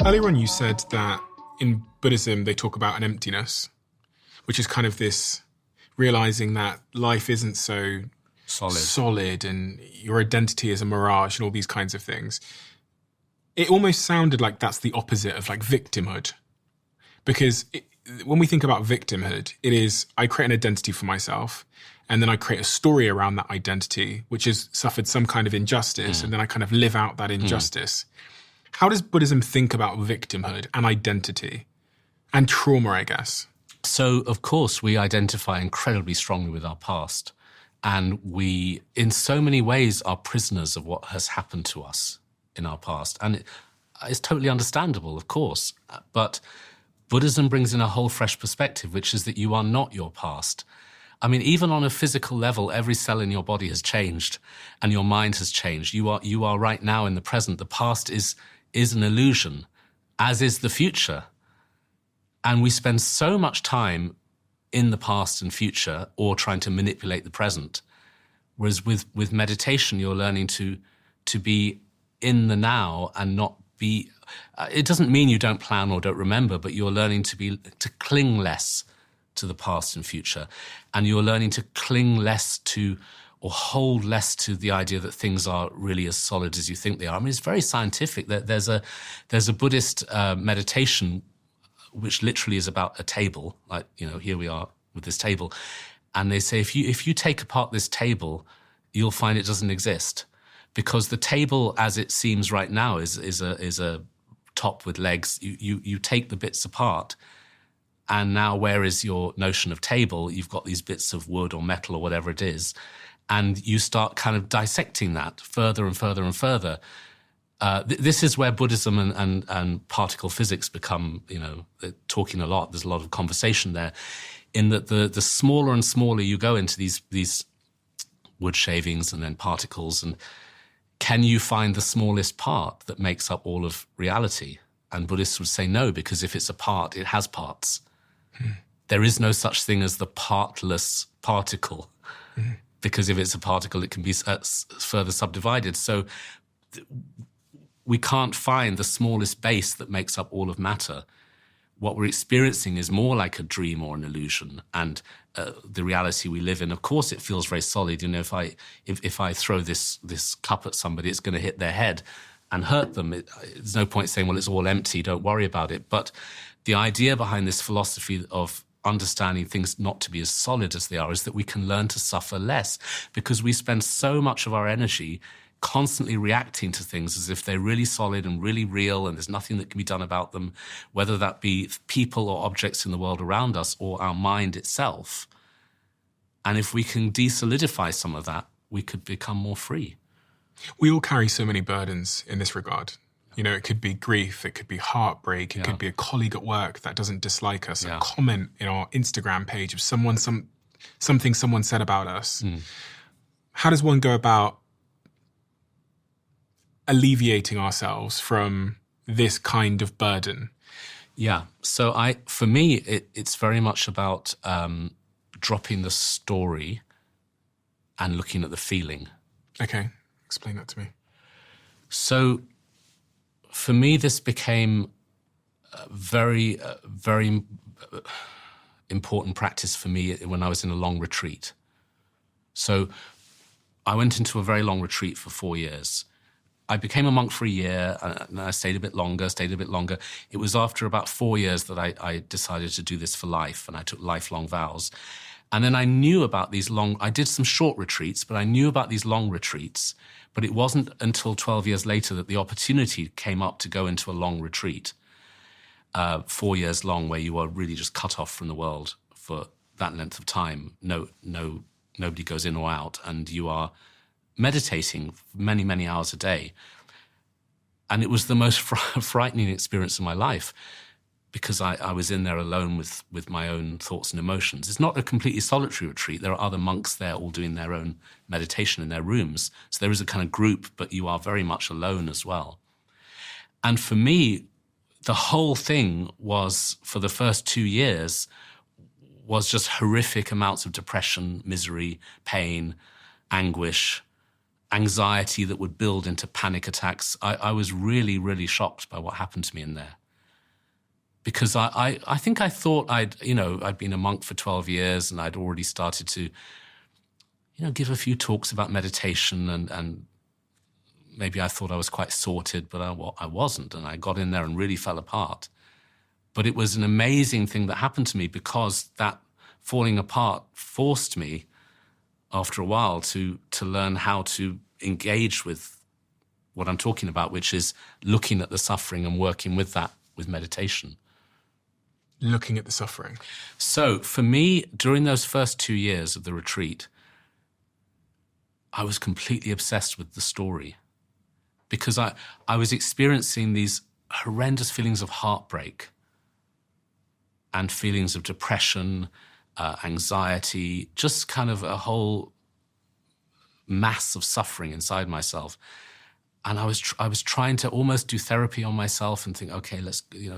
Earlier on, you said that in Buddhism, they talk about an emptiness, which is kind of this realizing that life isn't so solid and your identity is a mirage and all these kinds of things. It almost sounded like that's the opposite of like victimhood. Because when we think about victimhood, it is I create an identity for myself and then I create a story around that identity, which has suffered some kind of injustice, and then I kind of live out that injustice. How does Buddhism think about victimhood and identity and trauma, I guess? So, of course, we identify incredibly strongly with our past. And we, in so many ways, are prisoners of what has happened to us in our past. And it's totally understandable, of course. But Buddhism brings in a whole fresh perspective, which is that you are not your past. I mean, even on a physical level, every cell in your body has changed and your mind has changed. You are right now in the present. The past is an illusion, as is the future. And we spend so much time in the past and future or trying to manipulate the present. Whereas with meditation, you're learning to be in the now and not be... it doesn't mean you don't plan or don't remember, but you're learning to cling less to the past and future. And you're learning to cling less to or hold less to the idea that things are really as solid as you think they are. I mean, it's very scientific. There's a Buddhist meditation which literally is about a table. Like, you know, here we are with this table. And they say, if you take apart this table, you'll find it doesn't exist. Because the table, as it seems right now, is a top with legs. You take the bits apart, and now where is your notion of table? You've got these bits of wood or metal or whatever it is, and you start kind of dissecting that further and further and further. This is where Buddhism and particle physics become, you know, talking a lot. There's a lot of conversation there, in that the smaller and smaller you go into these wood shavings and then particles, and can you find the smallest part that makes up all of reality? And Buddhists would say no, because if it's a part, it has parts. There is no such thing as the partless particle, because if it's a particle, it can be further subdivided. So we can't find the smallest base that makes up all of matter. What we're experiencing is more like a dream or an illusion, and the reality we live in, of course, it feels very solid. You know, if I throw this cup at somebody, it's going to hit their head and hurt them. There's no point saying, well, it's all empty, don't worry about it. But the idea behind this philosophy of understanding things not to be as solid as they are is that we can learn to suffer less, because we spend so much of our energy constantly reacting to things as if they're really solid and really real and there's nothing that can be done about them, whether that be people or objects in the world around us or our mind itself. And if we can desolidify some of that, we could become more free. We all carry so many burdens in this regard. You know, it could be grief, it could be heartbreak, it could be a colleague at work that doesn't dislike us, a comment in our Instagram page of something someone said about us. How does one go about alleviating ourselves from this kind of burden? Yeah. So for me, it's very much about dropping the story and looking at the feeling. Okay. Explain that to me. So for me, this became a very important practice for me when I was in a long retreat. So I went into a very long retreat for 4 years. I became a monk for a year, and I stayed a bit longer. It was after about 4 years that I decided to do this for life, and I took lifelong vows. And then I knew about I did some short retreats, but I knew about these long retreats. But it wasn't until 12 years later that the opportunity came up to go into a long retreat, 4 years long, where you are really just cut off from the world for that length of time. Nobody goes in or out, and you are meditating many, many hours a day. And it was the most frightening experience of my life, because I was in there alone with my own thoughts and emotions. It's not a completely solitary retreat. There are other monks there all doing their own meditation in their rooms. So there is a kind of group, but you are very much alone as well. And for me, the whole thing was, for the first 2 years, was just horrific amounts of depression, misery, pain, anguish, anxiety that would build into panic attacks. I was really, really shocked by what happened to me in there. Because I think I thought I'd been a monk for 12 years and I'd already started to, give a few talks about meditation and maybe I thought I was quite sorted, but I wasn't. And I got in there and really fell apart. But it was an amazing thing that happened to me because that falling apart forced me after a while to learn how to engage with what I'm talking about, which is looking at the suffering and working with that with meditation. Looking at the suffering. So for me, during those first 2 years of the retreat, I was completely obsessed with the story because I was experiencing these horrendous feelings of heartbreak and feelings of depression, anxiety, just kind of a whole mass of suffering inside myself. And I was trying to almost do therapy on myself and think, okay,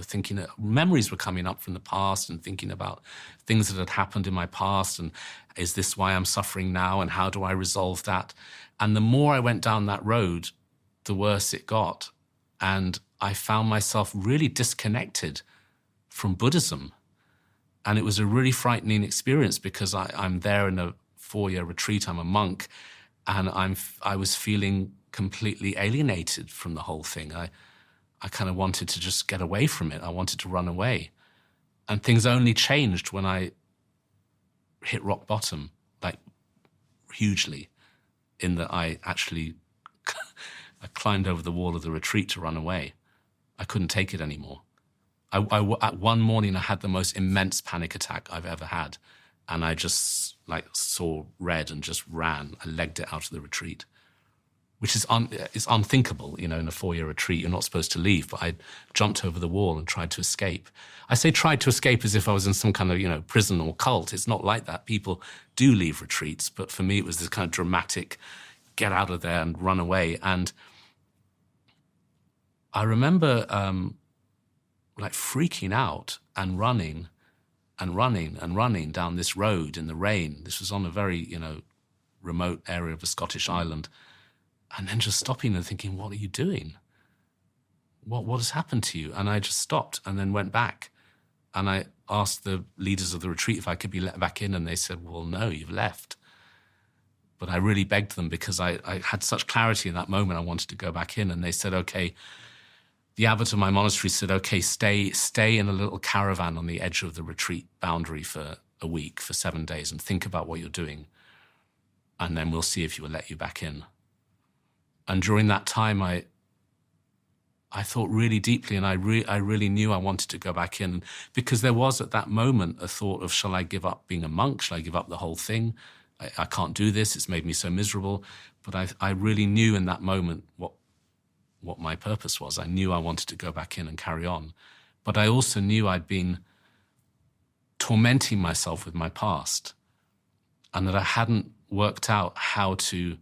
thinking memories were coming up from the past and thinking about things that had happened in my past and is this why I'm suffering now and how do I resolve that? And the more I went down that road, the worse it got. And I found myself really disconnected from Buddhism. And it was a really frightening experience because I'm there in a 4-year retreat, I'm a monk, and I was feeling completely alienated from the whole thing. I kind of wanted to just get away from it. I wanted to run away. And things only changed when I hit rock bottom, like hugely, in that I actually I climbed over the wall of the retreat to run away. I couldn't take it anymore. At one morning, I had the most immense panic attack I've ever had. And I just saw red and just ran. I legged it out of the retreat, which is unthinkable. In a 4-year retreat, you're not supposed to leave. But I jumped over the wall and tried to escape. I say tried to escape as if I was in some kind of, prison or cult. It's not like that. People do leave retreats. But for me, it was this kind of dramatic, get out of there and run away. And I remember freaking out and running down this road in the rain. This was on a very, remote area of a Scottish island. And then just stopping and thinking, what are you doing? What has happened to you? And I just stopped and then went back. And I asked the leaders of the retreat if I could be let back in. And they said, well, no, you've left. But I really begged them because I had such clarity in that moment. I wanted to go back in. And they said, okay, the abbot of my monastery said, okay, stay in a little caravan on the edge of the retreat boundary for a week, for 7 days, and think about what you're doing. And then we'll see if he will let you back in. And during that time, I thought really deeply, and I really knew I wanted to go back in. Because there was at that moment a thought of, shall I give up being a monk? Shall I give up the whole thing? I can't do this. It's made me so miserable. But I really knew in that moment what my purpose was. I knew I wanted to go back in and carry on. But I also knew I'd been tormenting myself with my past and that I hadn't worked out how to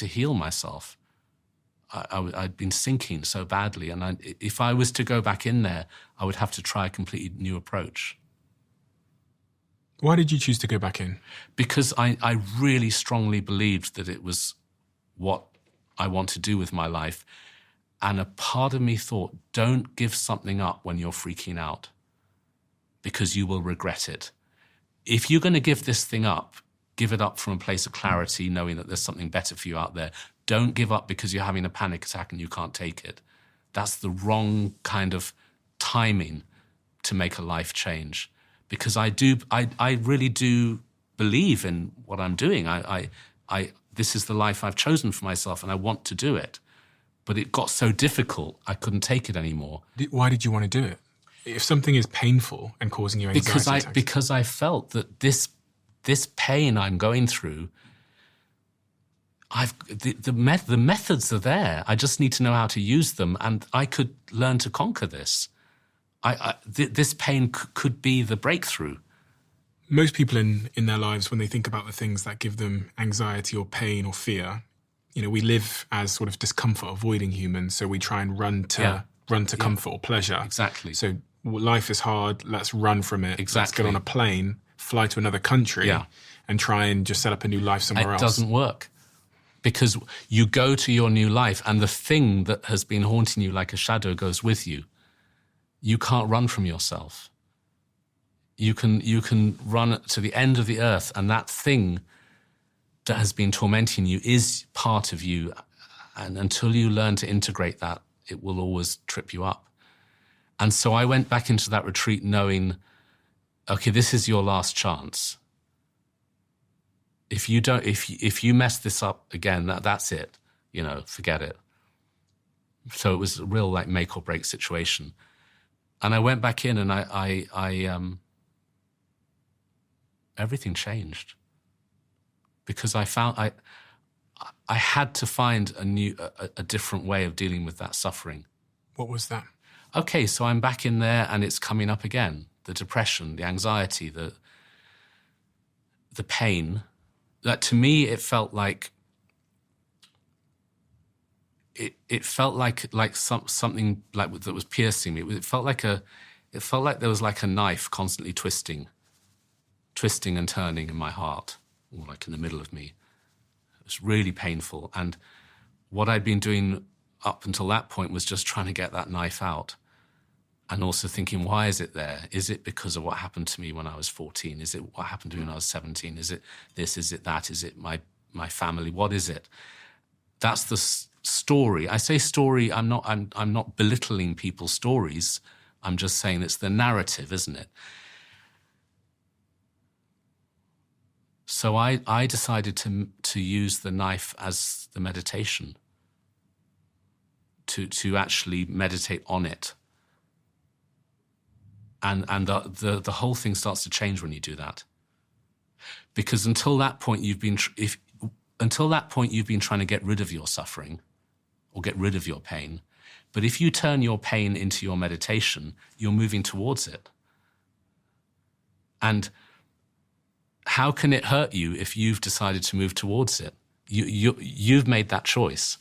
heal myself. I'd been sinking so badly. And if I was to go back in there, I would have to try a completely new approach. Why did you choose to go back in? Because I really strongly believed that it was what I want to do with my life. And a part of me thought, don't give something up when you're freaking out because you will regret it. If you're going to give this thing up, give it up from a place of clarity, knowing that there's something better for you out there. Don't give up because you're having a panic attack and you can't take it. That's the wrong kind of timing to make a life change. Because I really do believe in what I'm doing. This is the life I've chosen for myself and I want to do it. But it got so difficult, I couldn't take it anymore. Why did you want to do it? If something is painful and causing you anxiety because I felt that this pain I'm going through, the methods are there. I just need to know how to use them, and I could learn to conquer this. This pain could be the breakthrough. Most people in their lives, when they think about the things that give them anxiety or pain or fear, we live as sort of discomfort avoiding humans, so we try and run to comfort or pleasure. Exactly. So life is hard, let's run from it. Exactly. Let's get on a plane, fly to another country, and try and just set up a new life somewhere else. It doesn't work. Because you go to your new life and the thing that has been haunting you like a shadow goes with you. You can't run from yourself. You can run to the end of the earth, and that thing that has been tormenting you is part of you. And until you learn to integrate that, it will always trip you up. And so I went back into that retreat knowing, okay, this is your last chance. If you mess this up again, that's it. Forget it. So it was a real like make or break situation. And I went back in, and I everything changed, because I found I had to find a different way of dealing with that suffering. What was that? Okay, so I'm back in there, and it's coming up again. The depression, the anxiety, the pain. That to me, it felt like something like that was piercing me. It felt like there was like a knife constantly twisting and turning in my heart, or like in the middle of me. It was really painful. And what I'd been doing up until that point was just trying to get that knife out. And also thinking, why is it there? Is it because of what happened to me when I was 14? Is it what happened to me when I was 17? Is it this? Is it that? Is it my family? What is it? That's the story. I say story, I'm not belittling people's stories. I'm just saying it's the narrative, isn't it? So I decided to use the knife as the meditation, to actually meditate on it. And the whole thing starts to change when you do that, because until that point you've been trying to get rid of your suffering or get rid of your pain. But if you turn your pain into your meditation, you're moving towards it. And how can it hurt you if you've decided to move towards it? You've made that choice.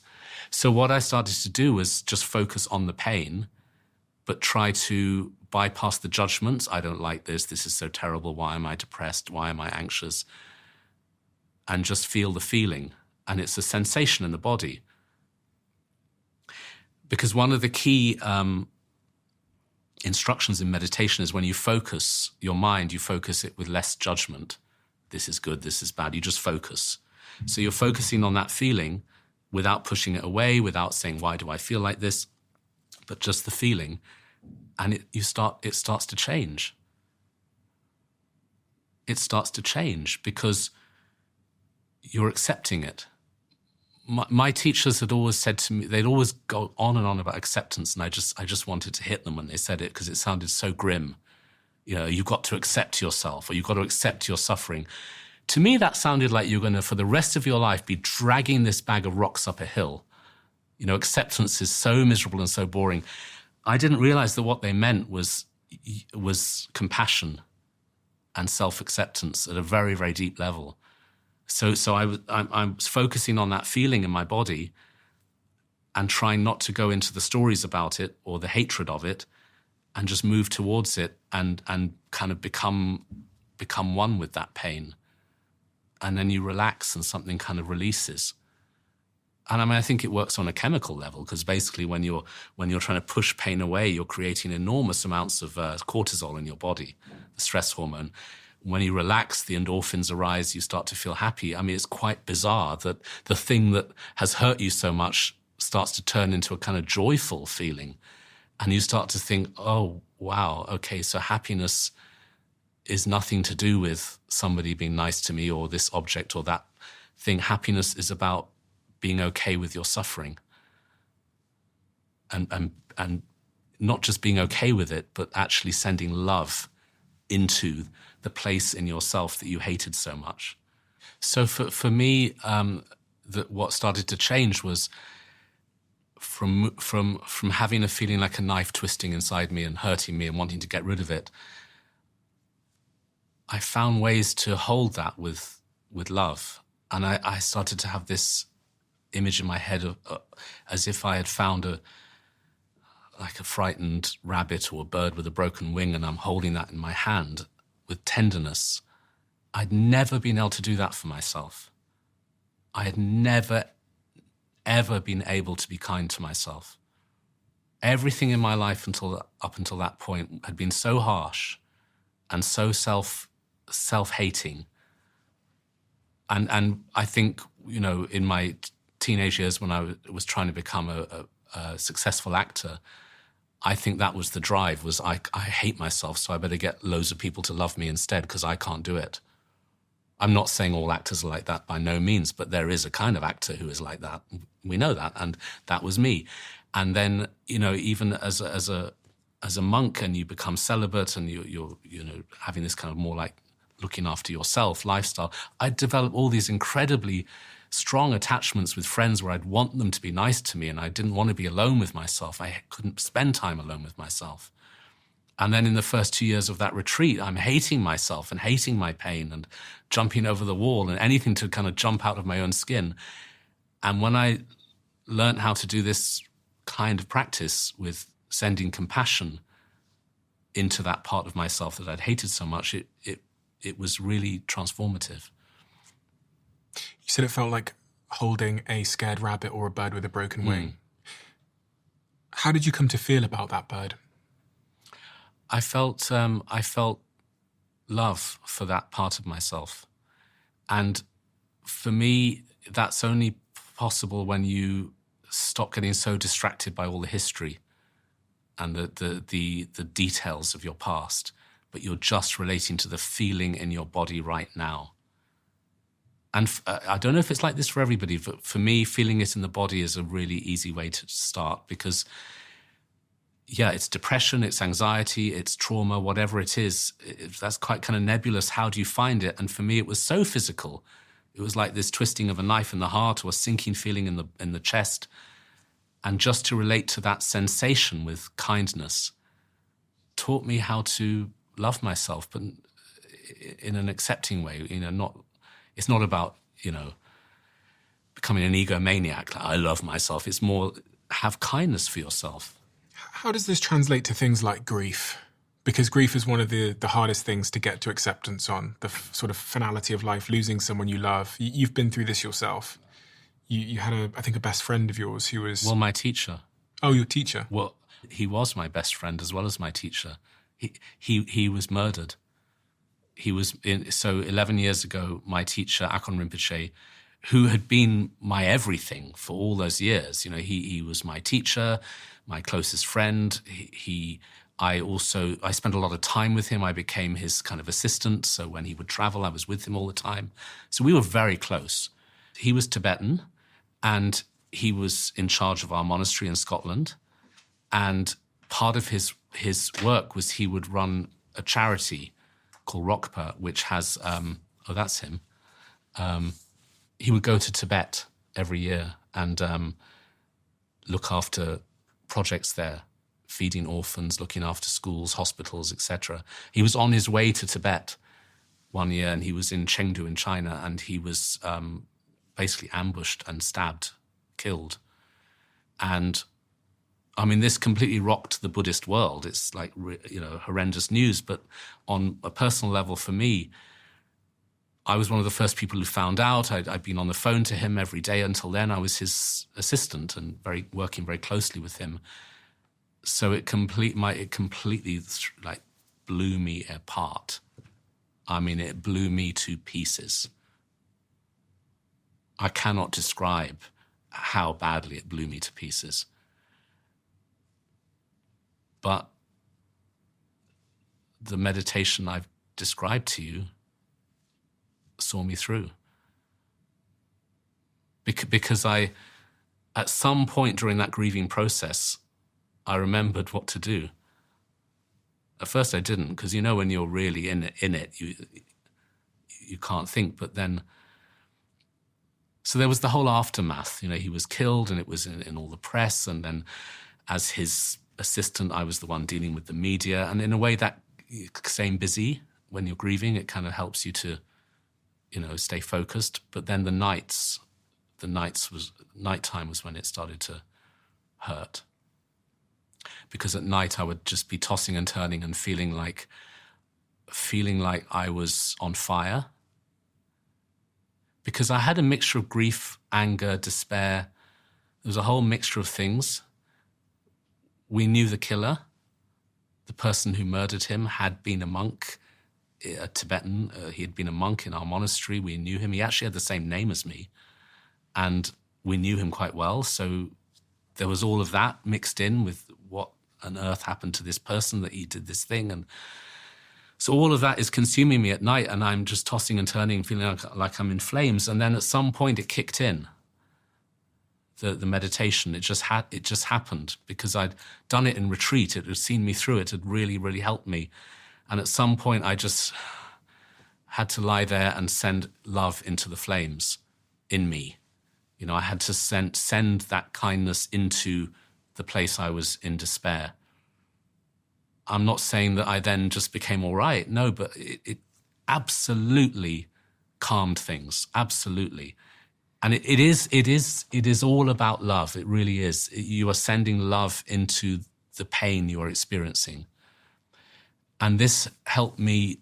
So what I started to do was just focus on the pain, but try to bypass the judgments. I don't like this. This is so terrible. Why am I depressed? Why am I anxious? And just feel the feeling. And it's a sensation in the body. Because one of the key instructions in meditation is when you focus your mind, you focus it with less judgment. This is good, this is bad. You just focus. So you're focusing on that feeling without pushing it away, without saying, why do I feel like this? But just the feeling. And it starts to change. It starts to change because you're accepting it. My teachers had always said to me, they'd always go on and on about acceptance, and I just wanted to hit them when they said it because it sounded so grim. You've got to accept yourself, or you've got to accept your suffering. To me, that sounded like you're going to, for the rest of your life, be dragging this bag of rocks up a hill. Acceptance is so miserable and so boring. I didn't realize that what they meant was compassion and self-acceptance at a very, very deep level. So I'm focusing on that feeling in my body and trying not to go into the stories about it or the hatred of it, and just move towards it and kind of become one with that pain. And then you relax and something kind of releases. And I think it works on a chemical level, because basically when you're trying to push pain away, you're creating enormous amounts of cortisol in your body, the stress hormone. When you relax, the endorphins arise, you start to feel happy. It's quite bizarre that the thing that has hurt you so much starts to turn into a kind of joyful feeling. And you start to think, oh, wow, okay, so happiness is nothing to do with somebody being nice to me or this object or that thing. Happiness is about being okay with your suffering. And not just being okay with it, but actually sending love into the place in yourself that you hated so much. So for me, what started to change was from having a feeling like a knife twisting inside me and hurting me and wanting to get rid of it, I found ways to hold that with love. And I started to have this image in my head of as if I had found a frightened rabbit or a bird with a broken wing, and I'm holding that in my hand with tenderness. I'd never been able to do that for myself. I had never, ever been able to be kind to myself. Everything in my life up until that point had been so harsh and so self-hating. And I think, in my teenage years when I was trying to become a successful actor, I think that was the drive, was I hate myself, so I better get loads of people to love me instead because I can't do it. I'm not saying all actors are like that by no means, but there is a kind of actor who is like that. We know that, and that was me. And then, even as a monk, and you become celibate, and you're having this kind of more like looking after yourself lifestyle, I developed all these incredibly strong attachments with friends where I'd want them to be nice to me, and I didn't want to be alone with myself. I couldn't spend time alone with myself. And then in the first 2 years of that retreat, I'm hating myself and hating my pain and jumping over the wall and anything to kind of jump out of my own skin. And when I learned how to do this kind of practice with sending compassion into that part of myself that I'd hated so much, it was really transformative. You said it felt like holding a scared rabbit or a bird with a broken wing. How did you come to feel about that bird? I felt love for that part of myself. And for me, that's only possible when you stop getting so distracted by all the history and the details of your past, but you're just relating to the feeling in your body right now. And I don't know if it's like this for everybody, but for me, feeling it in the body is a really easy way to start because, yeah, it's depression, it's anxiety, it's trauma, whatever it is. That's quite kind of nebulous. How do you find it? And for me, it was so physical. It was like this twisting of a knife in the heart or a sinking feeling in the chest. And just to relate to that sensation with kindness taught me how to love myself, but in an accepting way. It's not about, becoming an egomaniac. Like, I love myself. It's more have kindness for yourself. How does this translate to things like grief? Because grief is one of the hardest things to get to acceptance on, the sort of finality of life, losing someone you love. You've been through this yourself. You had, I think, a best friend of yours who was... Well, my teacher. Oh, your teacher. Well, he was my best friend as well as my teacher. He was murdered. So 11 years ago, my teacher, Akon Rinpoche, who had been my everything for all those years, he was my teacher, my closest friend. I spent a lot of time with him. I became his kind of assistant. So when he would travel, I was with him all the time. So we were very close. He was Tibetan, and he was in charge of our monastery in Scotland. And part of his work was he would run a charity called Rokpa, which has, that's him. He would go to Tibet every year and look after projects there, feeding orphans, looking after schools, hospitals, etc. He was on his way to Tibet one year, and he was in Chengdu in China, and he was basically ambushed and stabbed, killed. And I mean, this completely rocked the Buddhist world. It's like, horrendous news. But on a personal level for me, I was one of the first people who found out. I'd been on the phone to him every day until then. I was his assistant and working very closely with him. So it completely like blew me apart. I mean, it blew me to pieces. I cannot describe how badly it blew me to pieces. But the meditation I've described to you saw me through. Because at some point during that grieving process, I remembered what to do. At first I didn't, because when you're really in it, you can't think. But then, so there was the whole aftermath. He was killed, and it was in all the press. And then, as his assistant, I was the one dealing with the media. And in a way, that staying busy when you're grieving, it kind of helps you to, stay focused. But then nighttime was when it started to hurt. Because at night I would just be tossing and turning and feeling like I was on fire, because I had a mixture of grief, anger, despair. There was a whole mixture of things. We knew the killer. The person who murdered him had been a monk, a Tibetan. He had been a monk in our monastery. We knew him. He actually had the same name as me. And we knew him quite well. So there was all of that mixed in with what on earth happened to this person, that he did this thing. And so all of that is consuming me at night, and I'm just tossing and turning, feeling like I'm in flames. And then at some point it kicked in. The meditation, it just happened because I'd done it in retreat. It had seen me through. It had really, really helped me. And at some point I just had to lie there and send love into the flames in me. You know, I had to send that kindness into the place I was in despair. I'm not saying that I then just became all right. No, but it absolutely calmed things. Absolutely. And it is all about love. It really is. You are sending love into the pain you are experiencing. And this helped me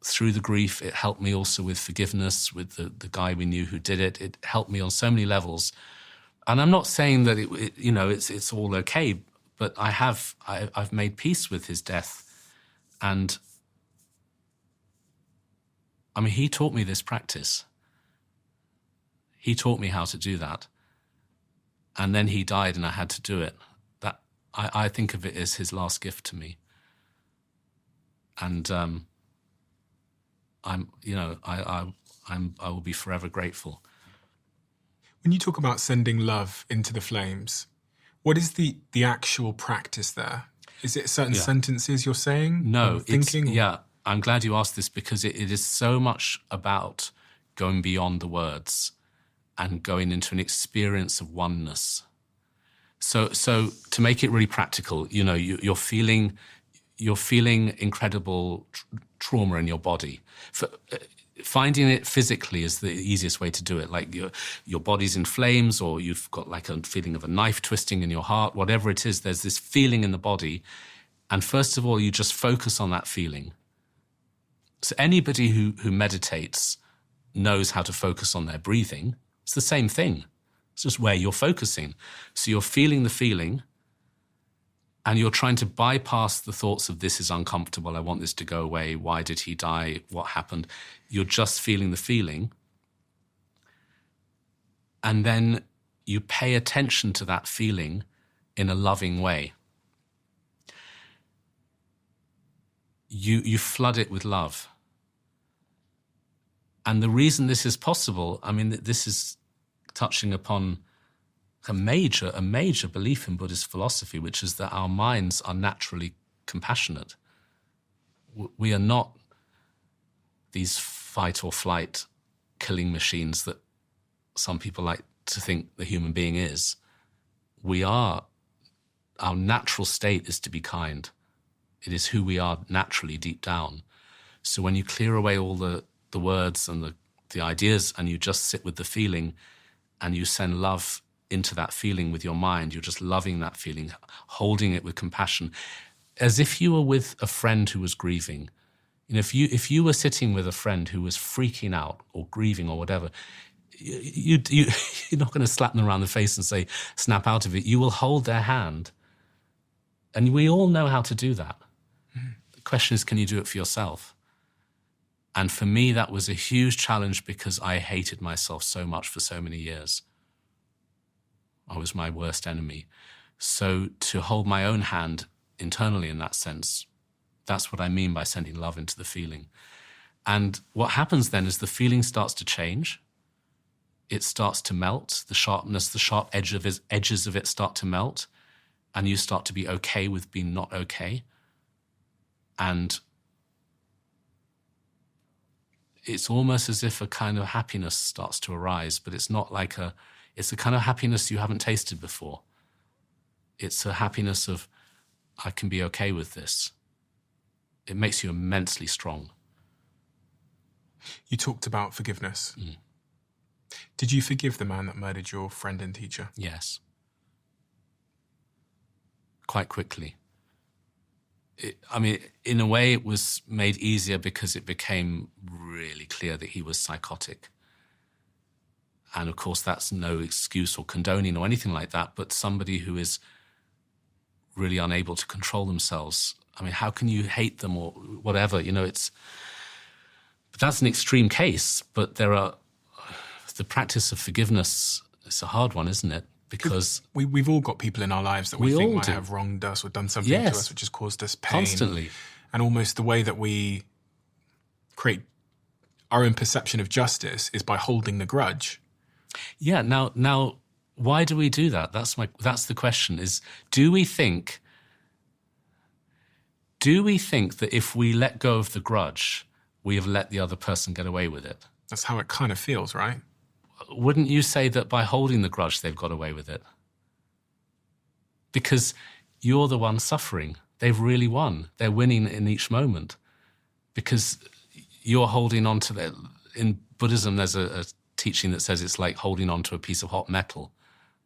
through the grief. It helped me also with forgiveness, with the guy we knew who did it. It helped me on so many levels. And I'm not saying that it's all okay, but I've made peace with his death. And I mean, he taught me this practice. He taught me how to do that. And then he died and I had to do it. That I think of it as his last gift to me. And I will be forever grateful. When you talk about sending love into the flames, what is the actual practice there? Is it certain sentences you're saying? No, thinking? I'm glad you asked this because it is so much about going beyond the words and going into an experience of oneness. So to make it really practical, you know, you're feeling incredible trauma in your body. Finding it physically is the easiest way to do it. Like your body's in flames, or you've got like a feeling of a knife twisting in your heart, whatever it is, there's this feeling in the body. And first of all, you just focus on that feeling. So anybody who meditates knows how to focus on their breathing. It's the same thing. It's just where you're focusing. So you're feeling the feeling, and you're trying to bypass the thoughts of this is uncomfortable, I want this to go away, why did he die, what happened? You're just feeling the feeling. And then you pay attention to that feeling in a loving way. You flood it with love. And the reason this is possible, I mean, this is touching upon a major belief in Buddhist philosophy, which is that our minds are naturally compassionate. We are not these fight or flight killing machines that some people like to think the human being is. Our natural state is to be kind. It is who we are naturally deep down. So when you clear away all the words and the ideas and you just sit with the feeling and you send love into that feeling with your mind, you're just loving that feeling, holding it with compassion, as if you were with a friend who was grieving. You know, if you were sitting with a friend who was freaking out or grieving or whatever, you're not going to slap them around the face and say, snap out of it. You will hold their hand. And we all know how to do that. The question is, can you do it for yourself? And for me, that was a huge challenge because I hated myself so much for so many years. I was my worst enemy. So to hold my own hand internally in that sense, that's what I mean by sending love into the feeling. And what happens then is the feeling starts to change. It starts to melt. The sharpness, the sharp edges of it start to melt. And you start to be okay with being not okay. And it's almost as if a kind of happiness starts to arise, but it's not like it's a kind of happiness you haven't tasted before. It's a happiness of, I can be okay with this. It makes you immensely strong. You talked about forgiveness. Did you forgive the man that murdered your friend and teacher? Yes. Quite quickly. In a way, it was made easier because it became really clear that he was psychotic. And of course, that's no excuse or condoning or anything like that, but somebody who is really unable to control themselves. I mean, how can you hate them or whatever? But that's an extreme case. But the practice of forgiveness is a hard one, isn't it? Because we've all got people in our lives that we think might have wronged us or done something to us which has caused us pain. Constantly. And almost the way that we create our own perception of justice is by holding the grudge. Yeah. Now, why do we do that? That's the question. Is do we think that if we let go of the grudge, we have let the other person get away with it? That's how it kind of feels, right? Wouldn't you say that by holding the grudge, they've got away with it? Because you're the one suffering. They've really won. They're winning in each moment because you're holding on to their... In Buddhism, there's a teaching that says it's like holding on to a piece of hot metal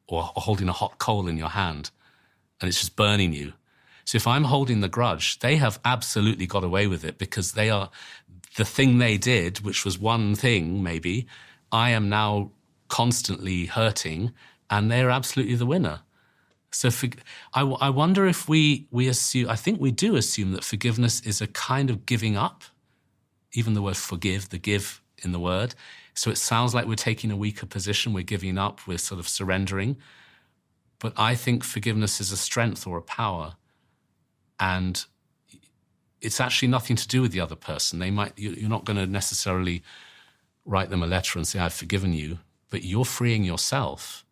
or holding a hot coal in your hand, and it's just burning you. So if I'm holding the grudge, they have absolutely got away with it because they are the thing they did, which was one thing maybe, I am now constantly hurting, and they're absolutely the winner. So I wonder if we assume, I think we do assume that forgiveness is a kind of giving up, even the word forgive, the give in the word. So it sounds like we're taking a weaker position, we're giving up, we're sort of surrendering. But I think forgiveness is a strength or a power. And it's actually nothing to do with the other person. You're not going to necessarily write them a letter and say, I've forgiven you, but you're freeing yourself.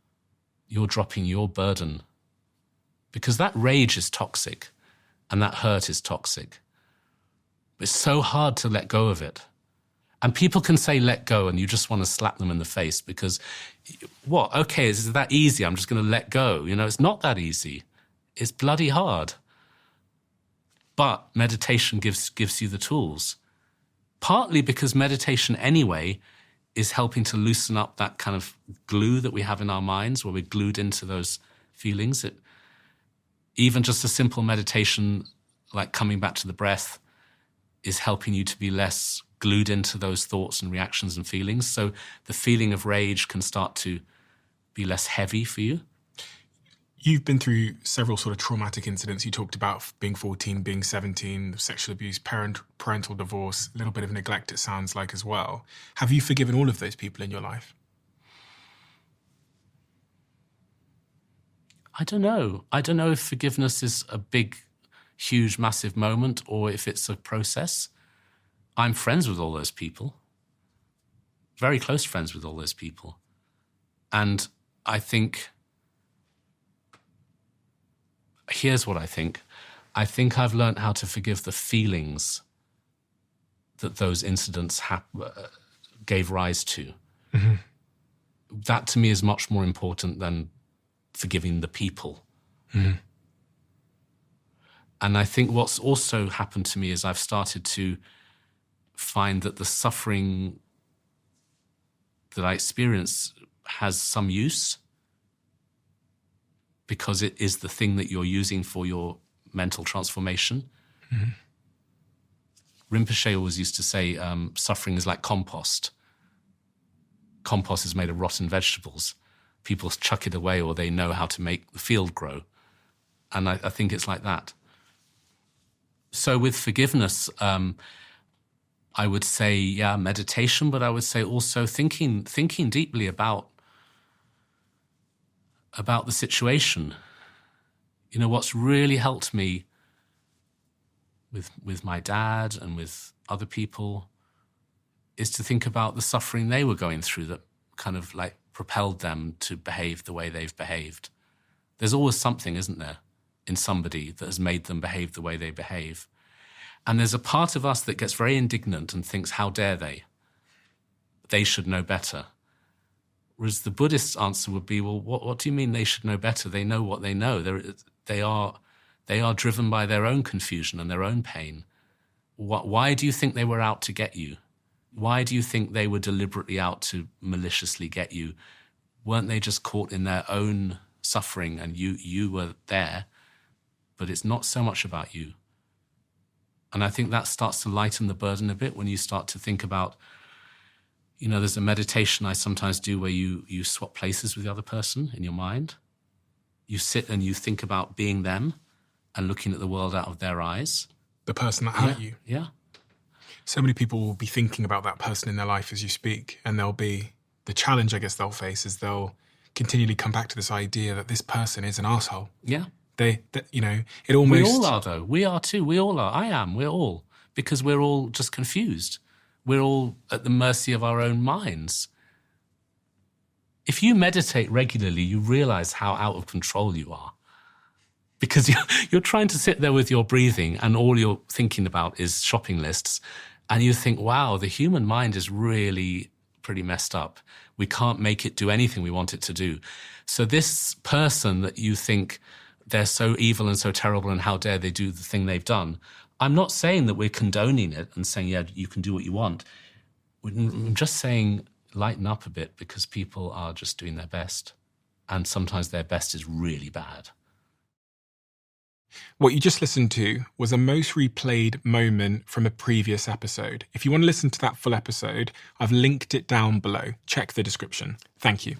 You're dropping your burden. Because that rage is toxic and that hurt is toxic. It's so hard to let go of it. And people can say let go and you just want to slap them in the face because, what? Okay, is it that easy? I'm just going to let go. It's not that easy. It's bloody hard. But meditation gives you the tools. Partly because meditation anyway is helping to loosen up that kind of glue that we have in our minds where we're glued into those feelings. Even just a simple meditation like coming back to the breath is helping you to be less glued into those thoughts and reactions and feelings. So the feeling of rage can start to be less heavy for you. You've been through several sort of traumatic incidents. You talked about being 14, being 17, sexual abuse, parental divorce, a little bit of neglect, it sounds like, as well. Have you forgiven all of those people in your life? I don't know. I don't know if forgiveness is a big, huge, massive moment or if it's a process. I'm friends with all those people, very close friends with all those people. And I think... Here's what I think. I think I've learned how to forgive the feelings that those incidents gave rise to. Mm-hmm. That to me is much more important than forgiving the people. Mm-hmm. And I think what's also happened to me is I've started to find that the suffering that I experience has some use, because it is the thing that you're using for your mental transformation. Mm-hmm. Rinpoche always used to say, suffering is like compost. Compost is made of rotten vegetables. People chuck it away or they know how to make the field grow. And I think it's like that. So with forgiveness, I would say, meditation, but I would say also thinking deeply about the situation. What's really helped me with my dad and with other people is to think about the suffering they were going through that kind of like propelled them to behave the way they've behaved. There's always something, isn't there, in somebody that has made them behave the way they behave. And there's a part of us that gets very indignant and thinks, how dare they? They should know better. Whereas the Buddhist answer would be, well, what do you mean they should know better? They know what they know. They are driven by their own confusion and their own pain. Why do you think they were out to get you? Why do you think they were deliberately out to maliciously get you? Weren't they just caught in their own suffering and you were there? But it's not so much about you. And I think that starts to lighten the burden a bit when you start to think about, there's a meditation I sometimes do where you swap places with the other person in your mind. You sit and you think about being them and looking at the world out of their eyes. The person that hurt you. Yeah. So many people will be thinking about that person in their life as you speak, and the challenge I guess they'll face is they'll continually come back to this idea that this person is an asshole. Yeah. It almost... We all are, though. We are too. We all are. I am. We're all. Because we're all just confused. We're all at the mercy of our own minds. If you meditate regularly, you realize how out of control you are. Because you're trying to sit there with your breathing and all you're thinking about is shopping lists. And you think, wow, the human mind is really pretty messed up. We can't make it do anything we want it to do. So this person that you think they're so evil and so terrible and how dare they do the thing they've done, I'm not saying that we're condoning it and saying, yeah, you can do what you want. I'm just saying lighten up a bit because people are just doing their best. And sometimes their best is really bad. What you just listened to was a most replayed moment from a previous episode. If you want to listen to that full episode, I've linked it down below. Check the description. Thank you.